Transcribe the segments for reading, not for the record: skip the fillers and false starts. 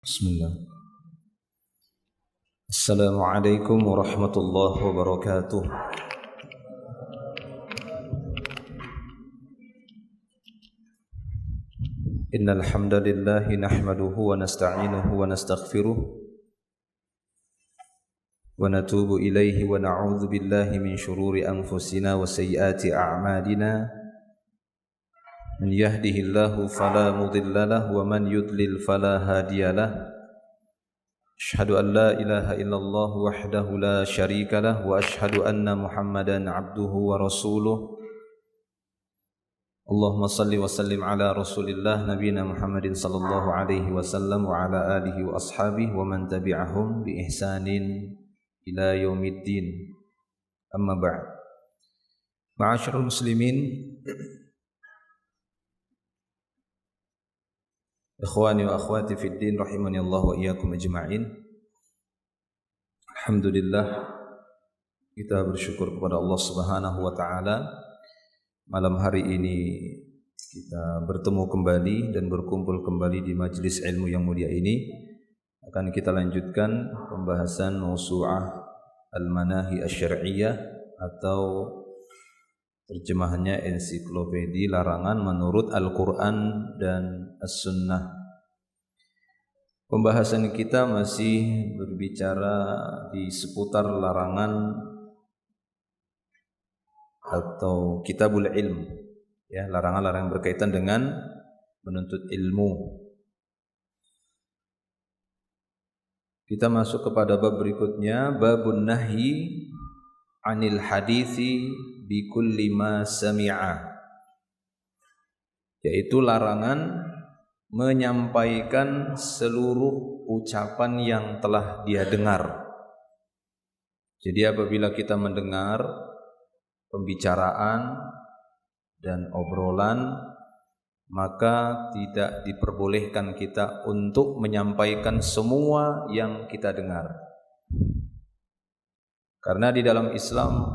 Bismillah. Assalamualaikum warahmatullahi wabarakatuh. Innal hamdalillah nahmaduhu wa nasta'inuhu wa nastaghfiruh wa natubu ilaihi wa na'udzu billahi min shururi anfusina wa sayyiati a'malina. Man yahdihillahu fala mudilla lahu wa man yudlil fala hadiya lahu. Asyhadu an la ilaha illallah wahdahu la syarika lah wa asyhadu anna Muhammadan abduhu wa rasuluh. Allahumma salli wa sallim ala Rasulillah nabiyina Muhammadin sallallahu alaihi wasallam wa ala alihi wa ashabihi wa man tabi'ahum bi ihsanin ila yaumiddin. Amma ba'd. Ma'asyiral muslimin, ikhwani wa akhwati fid din rahimani Allah wa iyyakum ajma'in. Alhamdulillah, kita bersyukur kepada Allah Subhanahu wa taala. Malam hari ini kita bertemu kembali dan berkumpul kembali di majelis ilmu yang mulia ini. Akan kita lanjutkan pembahasan Mausu'ah Al-Manahi Asy-Syar'iyyah atau terjemahannya ensiklopedi larangan menurut Al-Quran dan As-Sunnah. Pembahasan kita masih berbicara di seputar larangan atau kitabul ilm, ya, larangan-larangan berkaitan dengan menuntut ilmu. Kita masuk kepada bab berikutnya, babun nahyi anil hadithi bi kulli ma sami'a, yaitu larangan menyampaikan seluruh ucapan yang telah dia dengar. Jadi apabila kita mendengar pembicaraan dan obrolan, maka tidak diperbolehkan kita untuk menyampaikan semua yang kita dengar. Karena di dalam Islam,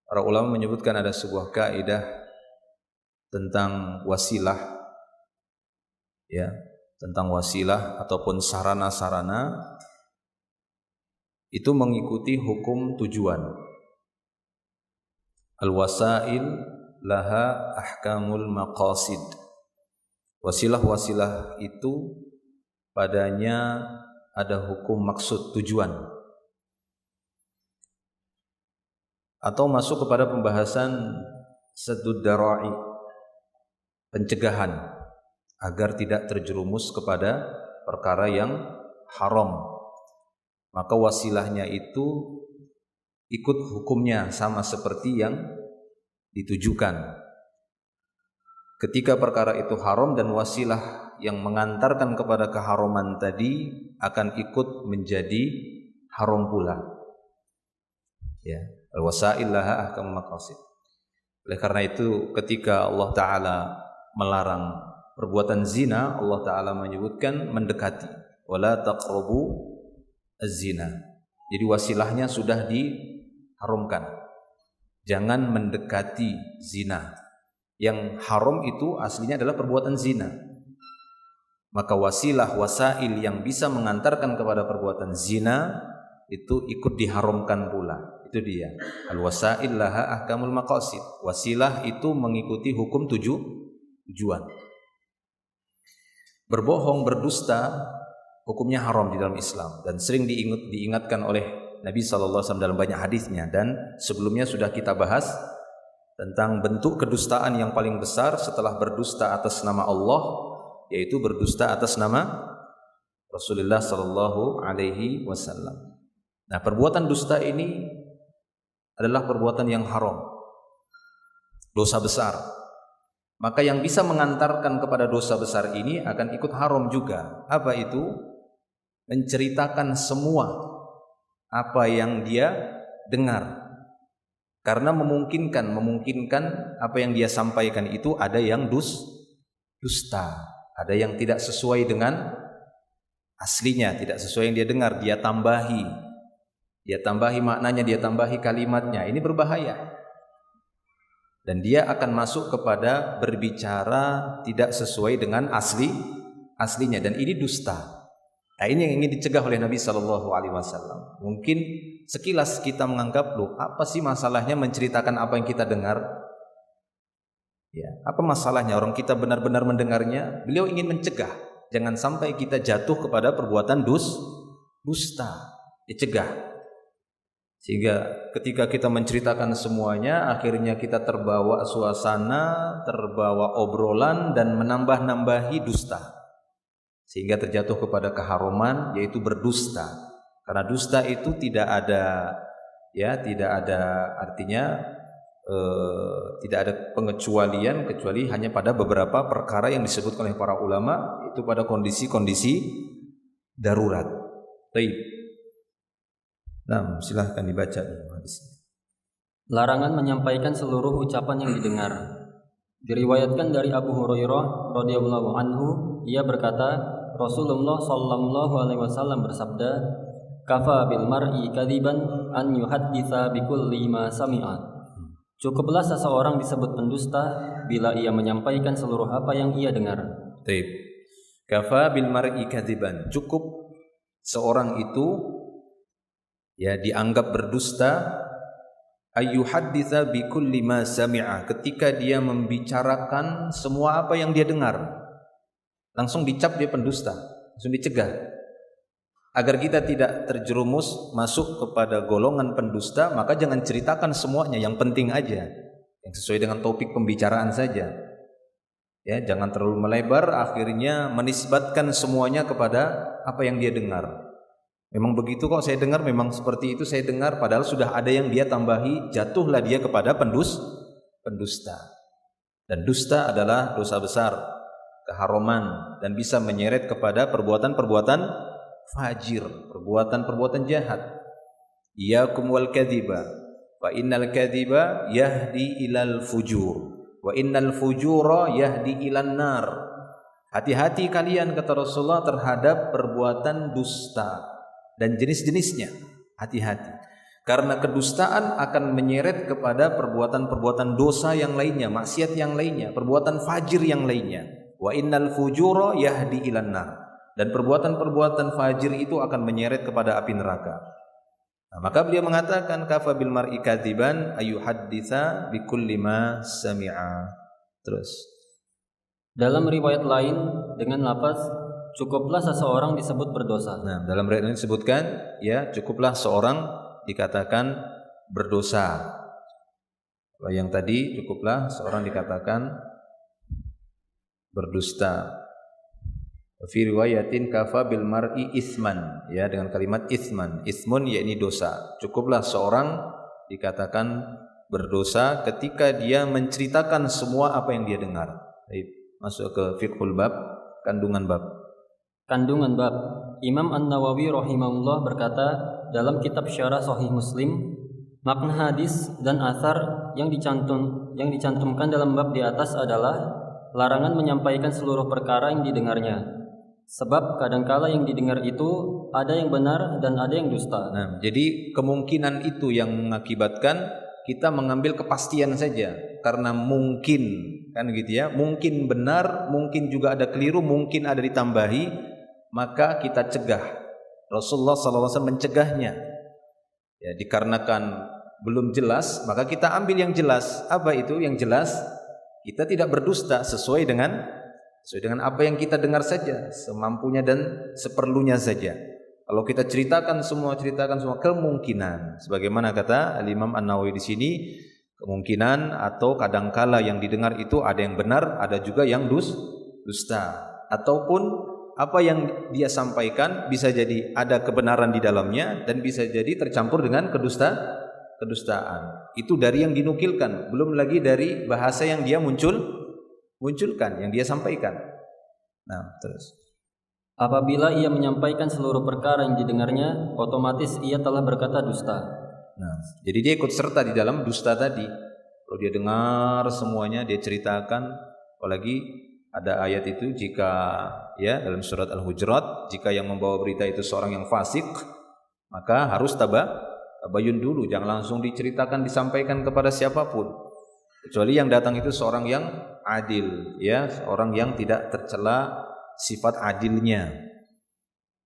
para ulama menyebutkan ada sebuah kaidah tentang wasilah, ya, tentang wasilah ataupun sarana-sarana itu mengikuti hukum tujuan. Al-wasail laha ahkamul maqasid. Wasilah-wasilah itu padanya ada hukum maksud tujuan. Atau masuk kepada pembahasan saddud dara'i, pencegahan agar tidak terjerumus kepada perkara yang haram. Maka wasilahnya itu ikut hukumnya sama seperti yang ditujukan. Ketika perkara itu haram dan wasilah yang mengantarkan kepada keharaman tadi akan ikut menjadi haram pula. Ya, al-wasail laha ahkamul maqasid. Oleh karena itu ketika Allah Ta'ala melarang perbuatan zina, Allah Ta'ala menyebutkan mendekati, wala taqrabu az-zina. Jadi wasilahnya sudah diharamkan. Jangan mendekati zina. Yang haram itu aslinya adalah perbuatan zina. Maka wasilah, wasail yang bisa mengantarkan kepada perbuatan zina itu ikut diharamkan pula. Itu dia. Al-wasail laha ahkamul maqasid. Wasilah itu mengikuti hukum tujuan. Berbohong, berdusta hukumnya haram di dalam Islam dan sering diingatkan oleh Nabi SAW dalam banyak hadisnya. Dan sebelumnya sudah kita bahas tentang bentuk kedustaan yang paling besar setelah berdusta atas nama Allah, yaitu berdusta atas nama Rasulullah SAW. Nah, perbuatan dusta ini adalah perbuatan yang haram, dosa besar. Maka yang bisa mengantarkan kepada dosa besar ini akan ikut haram juga. Apa itu? Menceritakan semua apa yang dia dengar. Karena memungkinkan apa yang dia sampaikan itu ada yang dusta, ada yang tidak sesuai dengan aslinya, tidak sesuai yang dia dengar, dia tambahi maknanya, dia tambahi kalimatnya. Ini berbahaya. Dan dia akan masuk kepada berbicara tidak sesuai dengan aslinya, dan ini dusta. Nah, ini yang ingin dicegah oleh Nabi Shallallahu Alaihi Wasallam. Mungkin sekilas kita menganggap, loh, apa sih masalahnya menceritakan apa yang kita dengar? Ya, apa masalahnya orang kita benar-benar mendengarnya? Beliau ingin mencegah, jangan sampai kita jatuh kepada perbuatan dusta, dicegah. Sehingga ketika kita menceritakan semuanya, akhirnya kita terbawa suasana, terbawa obrolan dan menambah-nambahi dusta. Sehingga terjatuh kepada keharuman, yaitu berdusta. Karena dusta itu tidak ada artinya tidak ada pengecualian kecuali hanya pada beberapa perkara yang disebutkan oleh para ulama, itu pada kondisi-kondisi darurat. Baik. Nah, silahkan dibaca hadisnya. Larangan menyampaikan seluruh ucapan yang didengar. Diriwayatkan dari Abu Hurairah radhiyallahu anhu, ia berkata, Rasulullah sallallahu alaihi wasallam bersabda, "Kafa bil mar'i kadziban an yuhadditsa bikulli ma sami'a." Cukuplah seseorang disebut pendusta bila ia menyampaikan seluruh apa yang ia dengar. Baik. Kafa bil mar'i kadziban. Cukup seorang itu dianggap berdusta ayyuhadditsa bikulli ma sami'a, ketika dia membicarakan semua apa yang dia dengar. Langsung dicap dia pendusta, langsung dicegah. Agar kita tidak terjerumus masuk kepada golongan pendusta, maka jangan ceritakan semuanya, yang penting aja, yang sesuai dengan topik pembicaraan saja. Ya, jangan terlalu melebar, akhirnya menisbatkan semuanya kepada apa yang dia dengar. Memang begitu kok saya dengar, memang seperti itu saya dengar, padahal sudah ada yang dia tambahi, jatuhlah dia kepada pendusta. Dan dusta adalah dosa besar, keharuman, dan bisa menyeret kepada perbuatan-perbuatan fajir, perbuatan-perbuatan jahat. Iyakum wal kadhiba, fa innal kadhiba yahdi ilal fujur, wa innal fujura yahdi ilan nar. Hati-hati kalian, kata Rasulullah, terhadap perbuatan dusta dan jenis-jenisnya. Hati-hati, karena kedustaan akan menyeret kepada perbuatan-perbuatan dosa yang lainnya, maksiat yang lainnya, perbuatan fajir yang lainnya. Wa innal fujura yahdi ilan nar, dan perbuatan-perbuatan fajir itu akan menyeret kepada api neraka. Nah, maka beliau mengatakan kafa bil mar'i kadziban ayyuhadditsa bikulli ma sami'a. Terus dalam riwayat lain dengan lafaz cukuplah seseorang disebut berdosa. Nah, dalam riwayat ini disebutkan cukuplah seorang dikatakan berdosa. Yang tadi cukuplah seorang dikatakan berdusta. Fi riwayatin kafa bil mar'i isman, dengan kalimat isman. Ismun yakni dosa. Cukuplah seorang dikatakan berdosa ketika dia menceritakan semua apa yang dia dengar. Baik, masuk ke fiqhul bab, kandungan bab. Kandungan bab. Imam An-Nawawi rahimahullah berkata dalam kitab Syarah Sahih Muslim, makna hadis dan athar yang dicantumkan dalam bab di atas adalah larangan menyampaikan seluruh perkara yang didengarnya. Sebab kadangkala yang didengar itu ada yang benar dan ada yang dusta. Nah, jadi kemungkinan itu yang mengakibatkan kita mengambil kepastian saja, karena mungkin, kan gitu ya, mungkin benar, mungkin juga ada keliru, mungkin ada ditambahi, maka kita cegah. Rasulullah SAW mencegahnya. Ya, dikarenakan belum jelas, maka kita ambil yang jelas. Apa itu yang jelas? Kita tidak berdusta sesuai dengan apa yang kita dengar saja, semampunya dan seperlunya saja. Kalau kita ceritakan semua kemungkinan, sebagaimana kata Imam An-Nawawi di sini, kemungkinan atau kadangkala yang didengar itu ada yang benar, ada juga yang dusta, ataupun apa yang dia sampaikan bisa jadi ada kebenaran di dalamnya dan bisa jadi tercampur dengan kedustaan. Itu dari yang dinukilkan, belum lagi dari bahasa yang dia munculkan, yang dia sampaikan. Nah, terus apabila ia menyampaikan seluruh perkara yang didengarnya, otomatis ia telah berkata dusta. Nah, jadi dia ikut serta di dalam dusta tadi. Kalau dia dengar semuanya, dia ceritakan, apalagi ada ayat itu, jika dalam surat Al-Hujurat, jika yang membawa berita itu seorang yang fasik, maka harus tabayun dulu, jangan langsung diceritakan, disampaikan kepada siapapun, kecuali yang datang itu seorang yang adil, seorang yang tidak tercela sifat adilnya.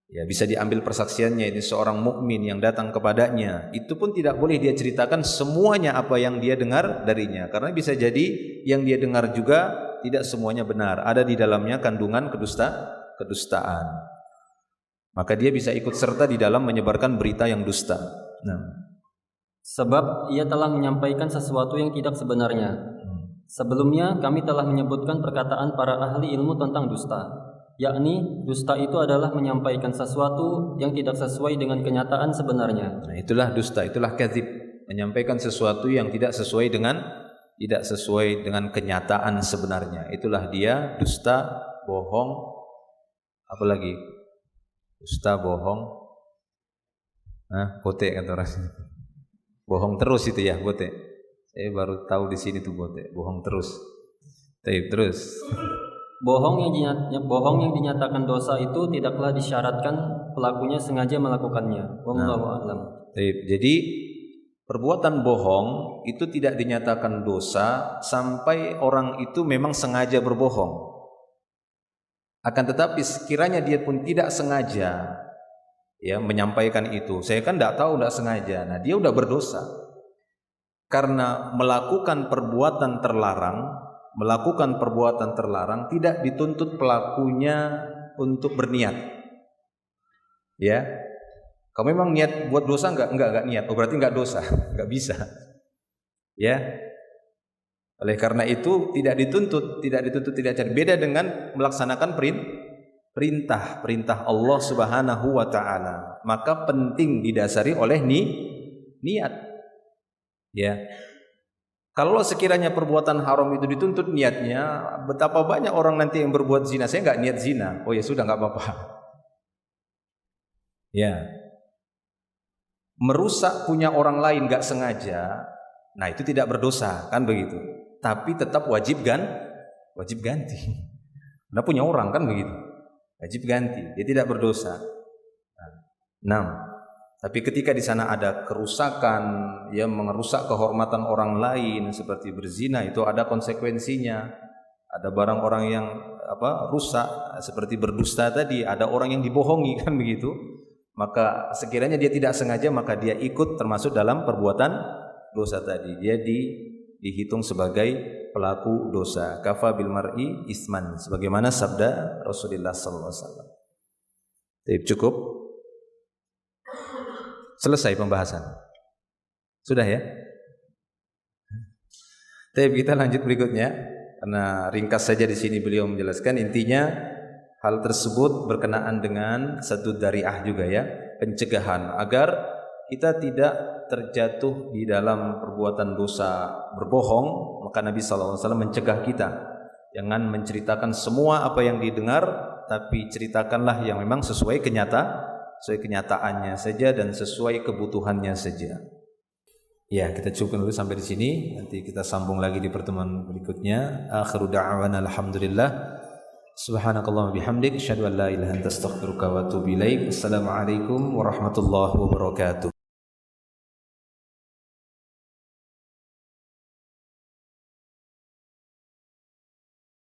Ya, bisa diambil persaksiannya, ini seorang mukmin yang datang kepadanya. Itu pun tidak boleh dia ceritakan semuanya apa yang dia dengar darinya, karena bisa jadi yang dia dengar juga tidak semuanya benar. Ada di dalamnya kandungan kedustaan. Maka dia bisa ikut serta di dalam menyebarkan berita yang dusta. Nah, sebab ia telah menyampaikan sesuatu yang tidak sebenarnya. Sebelumnya kami telah menyebutkan perkataan para ahli ilmu tentang dusta, yakni dusta itu adalah menyampaikan sesuatu yang tidak sesuai dengan kenyataan sebenarnya. Nah, itulah dusta, itulah kadzib, menyampaikan sesuatu yang tidak sesuai dengan kenyataan sebenarnya. Itulah dia dusta, bohong, apalagi dusta, bohong, bote kata orang. Bohong terus itu ya, bote. Saya baru tahu di sini tuh bote, bohong terus. Terus. Bohong yang dinyatakan dosa itu tidaklah disyaratkan pelakunya sengaja melakukannya. Wallahu a'lam. Jadi perbuatan bohong itu tidak dinyatakan dosa sampai orang itu memang sengaja berbohong. Akan tetapi sekiranya dia pun tidak sengaja ya menyampaikan itu, saya kan tidak tahu, tidak sengaja, nah dia udah berdosa. Karena melakukan perbuatan terlarang tidak dituntut pelakunya untuk berniat. Ya, kamu memang niat buat dosa enggak niat, berarti enggak dosa, enggak bisa. Ya, oleh karena itu tidak dituntut, tidak cari. Beda dengan melaksanakan perintah Allah Subhanahu wa taala. Maka penting didasari oleh niat. Ya. Kalau sekiranya perbuatan haram itu dituntut niatnya, betapa banyak orang nanti yang berbuat zina. Saya enggak niat zina. Oh ya sudah, enggak apa-apa. Ya. Merusak punya orang lain enggak sengaja, nah itu tidak berdosa, kan begitu. Tapi tetap wajib ganti. Nah punya orang kan begitu, wajib ganti, dia tidak berdosa. Nah, tapi ketika di sana ada kerusakan, ya merusak kehormatan orang lain seperti berzina, itu ada konsekuensinya. Ada barang orang yang rusak seperti berdusta tadi, ada orang yang dibohongi kan begitu. Maka sekiranya dia tidak sengaja, maka dia ikut termasuk dalam perbuatan dosa tadi. Dia dihitung sebagai pelaku dosa. Kafa bil mar'i isman, sebagaimana sabda Rasulullah sallallahu alaihi wasallam. Cukup? Selesai pembahasan. Sudah ya? Kita lanjut berikutnya, karena ringkas saja di sini beliau menjelaskan intinya hal tersebut berkenaan dengan satu dariah juga ya, pencegahan agar kita tidak terjatuh di dalam perbuatan dosa berbohong. Maka Nabi SAW mencegah kita, jangan menceritakan semua apa yang didengar, tapi ceritakanlah yang memang sesuai kenyataannya saja dan sesuai kebutuhannya saja. Ya, kita cukupkan dulu sampai di sini. Nanti kita sambung lagi di pertemuan berikutnya. Akhiru da'wana alhamdulillah. Subhanakallahumma bihamdik, asyhadu an la ilaha illa anta astaghfiruka wa atubu ilaik. Assalamualaikum warahmatullahi wabarakatuh.